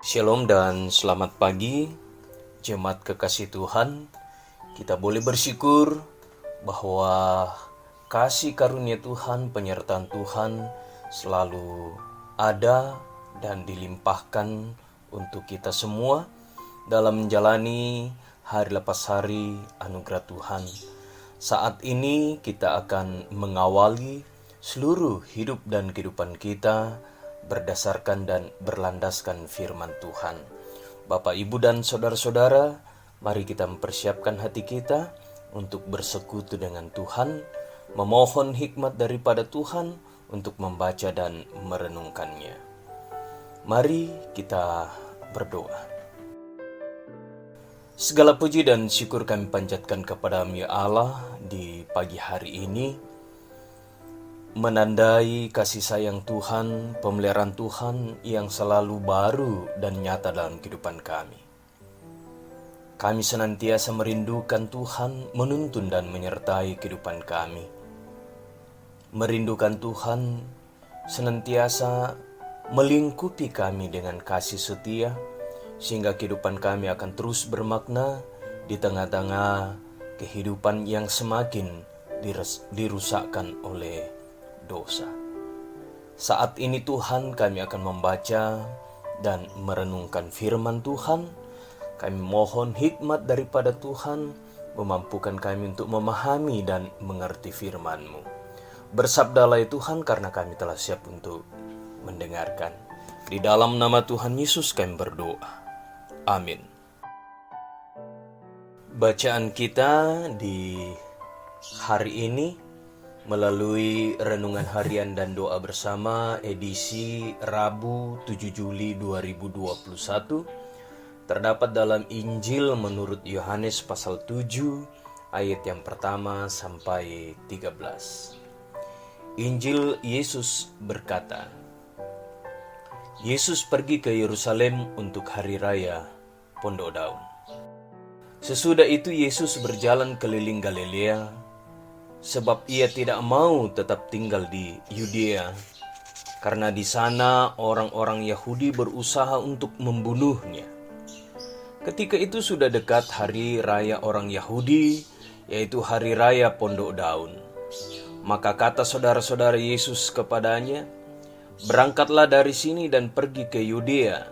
Shalom dan selamat pagi, jemaat kekasih Tuhan. Kita boleh bersyukur bahwa kasih karunia Tuhan, penyertaan Tuhan selalu ada dan dilimpahkan untuk kita semua dalam menjalani hari lepas hari anugerah Tuhan. Saat ini kita akan mengawali seluruh hidup dan kehidupan kita berdasarkan dan berlandaskan firman Tuhan. Bapak, Ibu, dan saudara-saudara, mari kita mempersiapkan hati kita untuk bersekutu dengan Tuhan, memohon hikmat daripada Tuhan untuk membaca dan merenungkannya. Mari kita berdoa. Segala puji dan syukur kami panjatkan kepada-Mu ya Allah di pagi hari ini, menandai kasih sayang Tuhan, pemeliharaan Tuhan yang selalu baru dan nyata dalam kehidupan kami. Kami senantiasa merindukan Tuhan, menuntun dan menyertai kehidupan kami. Merindukan Tuhan senantiasa melingkupi kami dengan kasih setia, sehingga kehidupan kami akan terus bermakna di tengah-tengah kehidupan yang semakin dirusakkan oleh dosa. Saat ini Tuhan, kami akan membaca dan merenungkan firman Tuhan. Kami mohon hikmat daripada Tuhan, memampukan kami untuk memahami dan mengerti firman-Mu. Bersabdalah ya Tuhan, karena kami telah siap untuk mendengarkan. Di dalam nama Tuhan Yesus kami berdoa. Amin. Bacaan kita di hari ini melalui renungan harian dan doa bersama edisi Rabu 7 Juli 2021 terdapat dalam Injil menurut Yohanes pasal 7 ayat yang pertama sampai 13. Injil Yesus berkata, Yesus pergi ke Yerusalem untuk hari raya Pondok Daun. Sesudah itu Yesus berjalan keliling Galilea, sebab ia tidak mau tetap tinggal di Yudea, karena di sana orang-orang Yahudi berusaha untuk membunuhnya. Ketika itu sudah dekat hari raya orang Yahudi, yaitu hari raya Pondok Daun. Maka kata saudara-saudara Yesus kepadanya, "Berangkatlah dari sini dan pergi ke Yudea,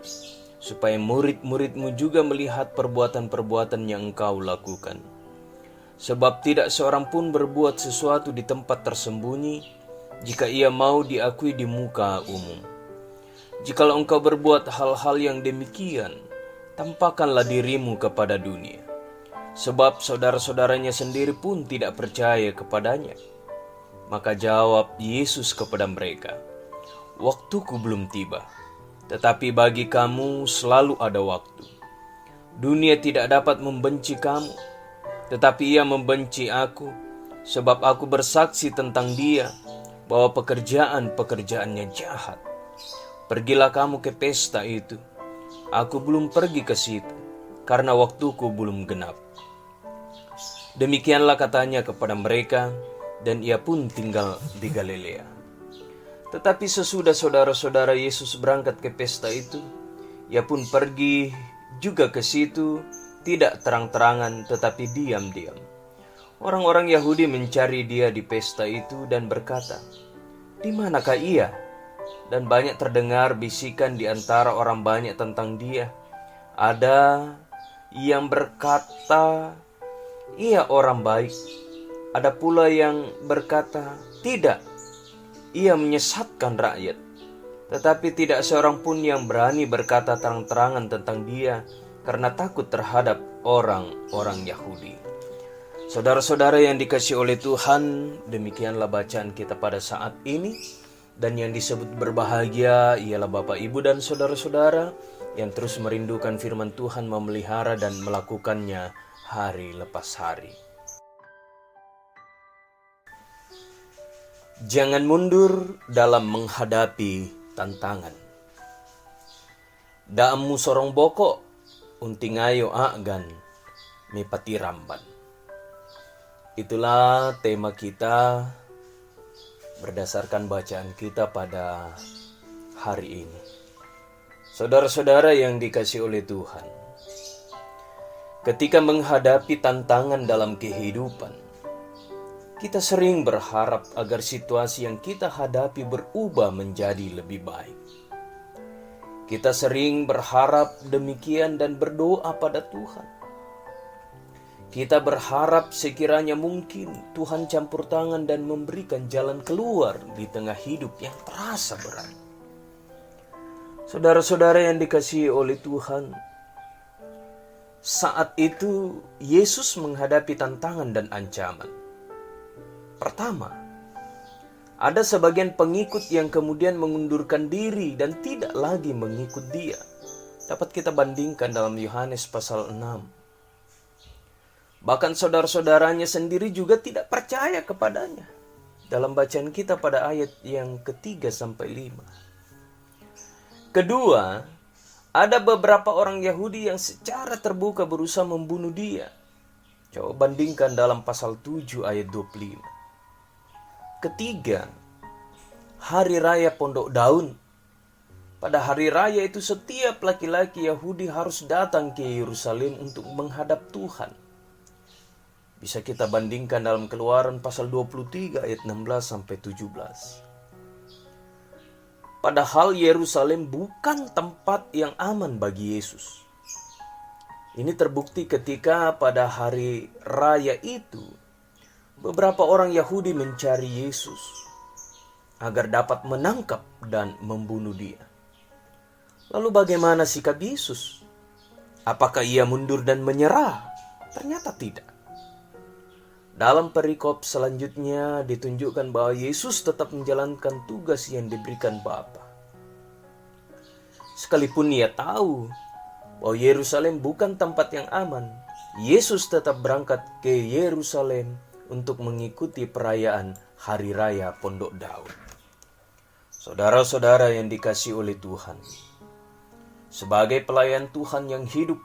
supaya murid-muridmu juga melihat perbuatan-perbuatan yang engkau lakukan. Sebab tidak seorang pun berbuat sesuatu di tempat tersembunyi, jika ia mau diakui di muka umum. Jikalau engkau berbuat hal-hal yang demikian, tampakkanlah dirimu kepada dunia. Sebab saudara-saudaranya sendiri pun tidak percaya kepadanya." Maka jawab Yesus kepada mereka, "Waktuku belum tiba, tetapi bagi kamu selalu ada waktu. Dunia tidak dapat membenci kamu, tetapi ia membenci aku, sebab aku bersaksi tentang dia, bahwa pekerjaan-pekerjaannya jahat. Pergilah kamu ke pesta itu. Aku belum pergi ke situ, karena waktuku belum genap." Demikianlah katanya kepada mereka, dan ia pun tinggal di Galilea. Tetapi sesudah saudara-saudara Yesus berangkat ke pesta itu, ia pun pergi juga ke situ, tidak terang-terangan tetapi diam-diam. Orang-orang Yahudi mencari dia di pesta itu dan berkata, "Di manakah ia?" Dan banyak terdengar bisikan di antara orang banyak tentang dia. Ada yang berkata, "Ia orang baik." Ada pula yang berkata, "Tidak, ia menyesatkan rakyat." Tetapi tidak seorang pun yang berani berkata terang-terangan tentang dia, karena takut terhadap orang-orang Yahudi. Saudara-saudara yang dikasihi oleh Tuhan, demikianlah bacaan kita pada saat ini. Dan yang disebut berbahagia ialah Bapak, Ibu, dan saudara-saudara yang terus merindukan firman Tuhan, memelihara dan melakukannya hari lepas hari. Jangan mundur dalam menghadapi tantangan. Daamu sorong bokok, unting ayo agan mepati ramban. Itulah tema kita berdasarkan bacaan kita pada hari ini. Saudara-saudara yang dikasihi oleh Tuhan, ketika menghadapi tantangan dalam kehidupan, kita sering berharap agar situasi yang kita hadapi berubah menjadi lebih baik. Kita sering berharap demikian dan berdoa pada Tuhan. Kita berharap sekiranya mungkin Tuhan campur tangan dan memberikan jalan keluar di tengah hidup yang terasa berat. Saudara-saudara yang dikasihi oleh Tuhan, saat itu Yesus menghadapi tantangan dan ancaman. Pertama, ada sebagian pengikut yang kemudian mengundurkan diri dan tidak lagi mengikut dia. Dapat kita bandingkan dalam Yohanes pasal 6. Bahkan saudara-saudaranya sendiri juga tidak percaya kepadanya. Dalam bacaan kita pada ayat yang ketiga sampai 5. Kedua, ada beberapa orang Yahudi yang secara terbuka berusaha membunuh dia. Coba bandingkan dalam pasal 7 ayat 25. Ketiga, hari raya Pondok Daun. Pada hari raya itu setiap laki-laki Yahudi harus datang ke Yerusalem untuk menghadap Tuhan. Bisa kita bandingkan dalam Keluaran pasal 23 ayat 16 sampai 17. Padahal Yerusalem bukan tempat yang aman bagi Yesus. Ini terbukti ketika pada hari raya itu beberapa orang Yahudi mencari Yesus agar dapat menangkap dan membunuh dia. Lalu bagaimana sikap Yesus? Apakah ia mundur dan menyerah? Ternyata tidak. Dalam perikop selanjutnya ditunjukkan bahwa Yesus tetap menjalankan tugas yang diberikan Bapa. Sekalipun ia tahu bahwa Yerusalem bukan tempat yang aman, Yesus tetap berangkat ke Yerusalem untuk mengikuti perayaan Hari Raya Pondok Daun. Saudara-saudara yang dikasihi oleh Tuhan, sebagai pelayan Tuhan yang hidup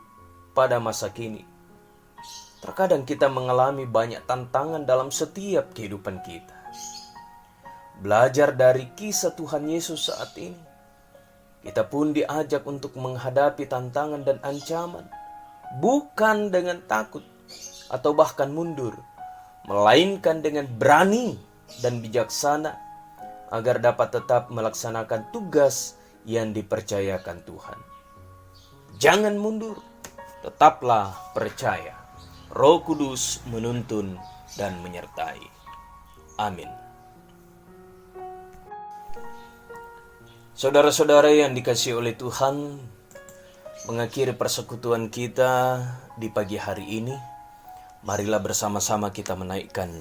pada masa kini, terkadang kita mengalami banyak tantangan dalam setiap kehidupan kita. Belajar dari kisah Tuhan Yesus saat ini, kita pun diajak untuk menghadapi tantangan dan ancaman, bukan dengan takut atau bahkan mundur, melainkan dengan berani dan bijaksana agar dapat tetap melaksanakan tugas yang dipercayakan Tuhan. Jangan mundur, tetaplah percaya. Roh Kudus menuntun dan menyertai. Amin. Saudara-saudara yang dikasihi oleh Tuhan, mengakhiri persekutuan kita di pagi hari ini, marilah bersama-sama kita menaikkan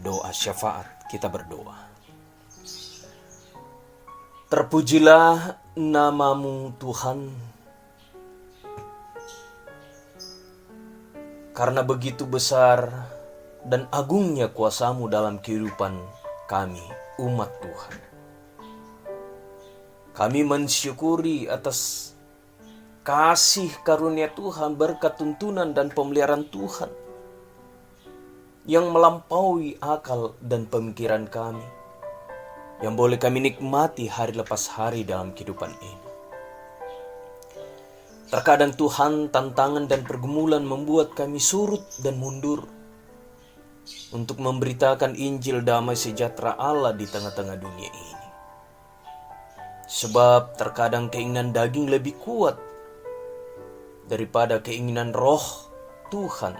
doa syafaat. Kita berdoa. Terpujilah nama-Mu Tuhan, karena begitu besar dan agungnya kuasa-Mu dalam kehidupan kami, umat Tuhan. Kami mensyukuri atas kasih karunia Tuhan, berkat tuntunan dan pemeliharaan Tuhan yang melampaui akal dan pemikiran kami, yang boleh kami nikmati hari lepas hari dalam kehidupan ini. Terkadang Tuhan, tantangan dan pergumulan membuat kami surut dan mundur untuk memberitakan Injil damai sejahtera Allah di tengah-tengah dunia ini. Sebab terkadang keinginan daging lebih kuat daripada keinginan roh Tuhan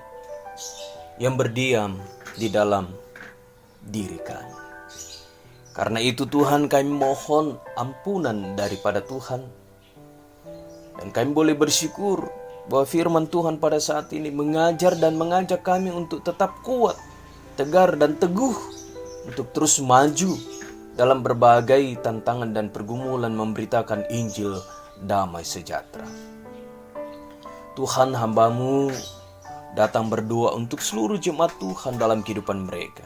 yang berdiam di dalam diri kami. Karena itu Tuhan, kami mohon ampunan daripada Tuhan. Dan kami boleh bersyukur bahwa firman Tuhan pada saat ini mengajar dan mengajak kami untuk tetap kuat, tegar dan teguh untuk terus maju dalam berbagai tantangan dan pergumulan memberitakan Injil damai sejahtera. Tuhan, hamba-Mu datang berdoa untuk seluruh jemaat Tuhan dalam kehidupan mereka.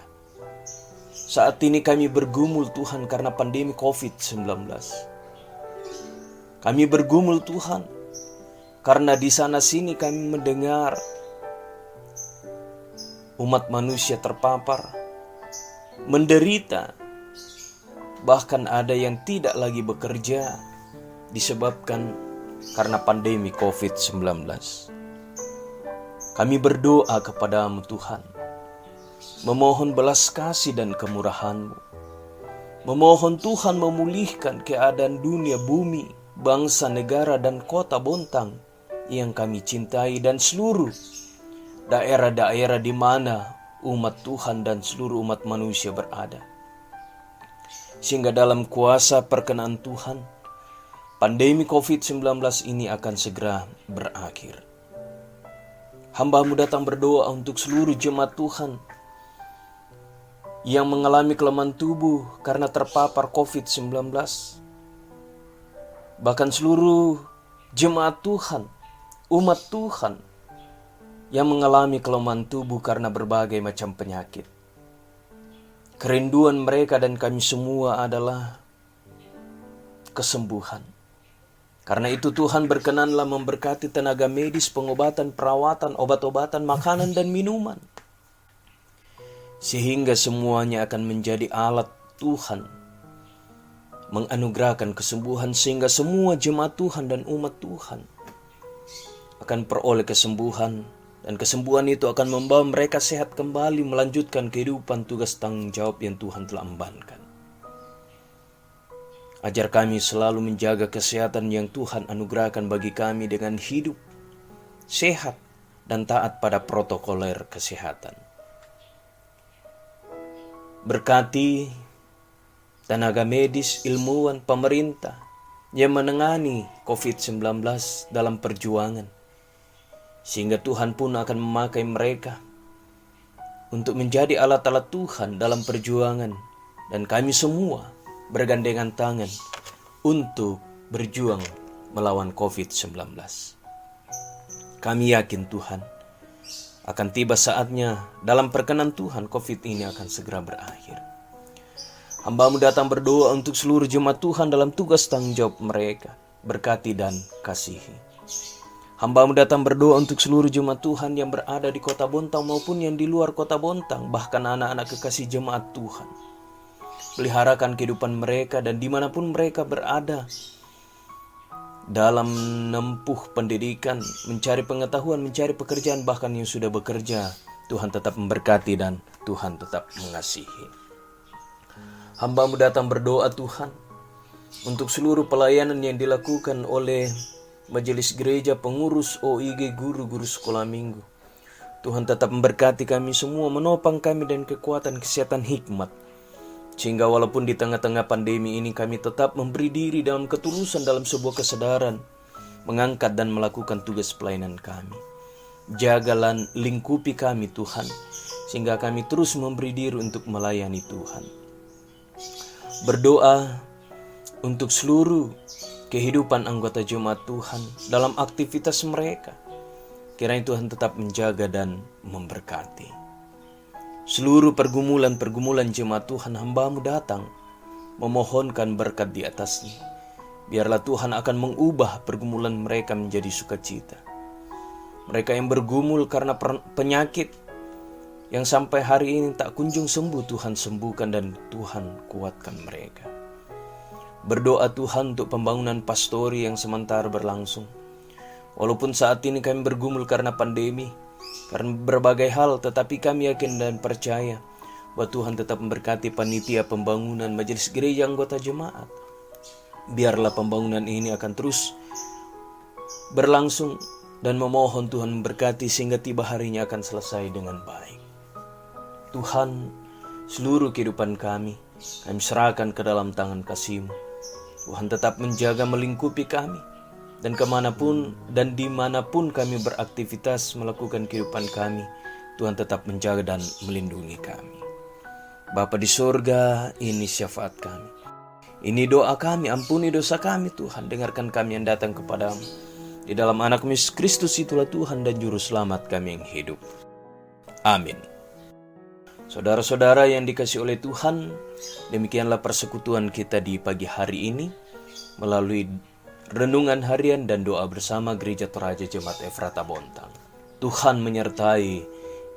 Saat ini kami bergumul Tuhan karena pandemi COVID-19. Kami bergumul Tuhan karena di sana sini kami mendengar umat manusia terpapar, menderita, bahkan ada yang tidak lagi bekerja disebabkan karena pandemi COVID-19. Kami berdoa kepadamu Tuhan, memohon belas kasih dan kemurahan-Mu. Memohon Tuhan memulihkan keadaan dunia, bumi, bangsa, negara, dan kota Bontang yang kami cintai dan seluruh daerah-daerah di mana umat Tuhan dan seluruh umat manusia berada. Sehingga dalam kuasa perkenan Tuhan, pandemi COVID-19 ini akan segera berakhir. Hamba-Mu datang berdoa untuk seluruh jemaat Tuhan yang mengalami kelemahan tubuh karena terpapar COVID-19. Bahkan seluruh jemaat Tuhan, umat Tuhan yang mengalami kelemahan tubuh karena berbagai macam penyakit. Kerinduan mereka dan kami semua adalah kesembuhan. Karena itu Tuhan berkenanlah memberkati tenaga medis, pengobatan, perawatan, obat-obatan, makanan, dan minuman. Sehingga semuanya akan menjadi alat Tuhan menganugerahkan kesembuhan, sehingga semua jemaat Tuhan dan umat Tuhan akan peroleh kesembuhan, dan kesembuhan itu akan membawa mereka sehat kembali melanjutkan kehidupan tugas tanggung jawab yang Tuhan telah embankan. Ajar kami selalu menjaga kesehatan yang Tuhan anugerahkan bagi kami dengan hidup sehat dan taat pada protokoler kesehatan. Berkati tenaga medis, ilmuwan, pemerintah yang menangani COVID-19 dalam perjuangan, sehingga Tuhan pun akan memakai mereka untuk menjadi alat-alat Tuhan dalam perjuangan, dan kami semua bergandengan tangan untuk berjuang melawan COVID-19. Kami yakin Tuhan, akan tiba saatnya dalam perkenan Tuhan COVID ini akan segera berakhir. Hamba-Mu datang berdoa untuk seluruh jemaat Tuhan dalam tugas tanggung jawab mereka. Berkati dan kasihi. Hamba-Mu datang berdoa untuk seluruh jemaat Tuhan yang berada di kota Bontang maupun yang di luar kota Bontang, bahkan anak-anak kekasih jemaat Tuhan. Peliharakan kehidupan mereka dan dimanapun mereka berada, dalam menempuh pendidikan, mencari pengetahuan, mencari pekerjaan, bahkan yang sudah bekerja, Tuhan tetap memberkati dan Tuhan tetap mengasihi. Hamba-Mu datang berdoa Tuhan untuk seluruh pelayanan yang dilakukan oleh majelis gereja, pengurus OIG, guru-guru sekolah minggu. Tuhan tetap memberkati kami semua, menopang kami dan kekuatan, kesehatan, hikmat. Sehingga walaupun di tengah-tengah pandemi ini kami tetap memberi diri dalam ketulusan, dalam sebuah kesadaran, mengangkat dan melakukan tugas pelayanan kami. Jagalah lingkupi kami Tuhan, sehingga kami terus memberi diri untuk melayani Tuhan. Berdoa untuk seluruh kehidupan anggota jemaat Tuhan dalam aktivitas mereka. Kiranya Tuhan tetap menjaga dan memberkati. Seluruh pergumulan-pergumulan jemaat Tuhan, hamba-Mu datang memohonkan berkat di atasnya. Biarlah Tuhan akan mengubah pergumulan mereka menjadi sukacita. Mereka yang bergumul karena penyakit yang sampai hari ini tak kunjung sembuh, Tuhan sembuhkan dan Tuhan kuatkan mereka. Berdoa Tuhan untuk pembangunan pastori yang sementara berlangsung. Walaupun saat ini kami bergumul karena pandemi, karena berbagai hal, tetapi kami yakin dan percaya bahwa Tuhan tetap memberkati panitia pembangunan majelis gereja anggota jemaat. Biarlah pembangunan ini akan terus berlangsung dan memohon Tuhan memberkati sehingga tiba harinya akan selesai dengan baik. Tuhan, seluruh kehidupan kami serahkan ke dalam tangan kasih-Mu. Tuhan tetap menjaga melingkupi kami, dan kemanapun dan dimanapun kami beraktivitas melakukan kehidupan kami, Tuhan tetap menjaga dan melindungi kami. Bapa di surga, ini syafaat kami. Ini doa kami, ampuni dosa kami Tuhan, dengarkan kami yang datang kepadamu. Di dalam anak-Mu Yesus Kristus itulah Tuhan dan Juru Selamat kami yang hidup. Amin. Saudara-saudara yang dikasihi oleh Tuhan, demikianlah persekutuan kita di pagi hari ini melalui renungan harian dan doa bersama Gereja Toraja Jemaat Efrata Bontang. Tuhan menyertai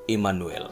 Immanuel.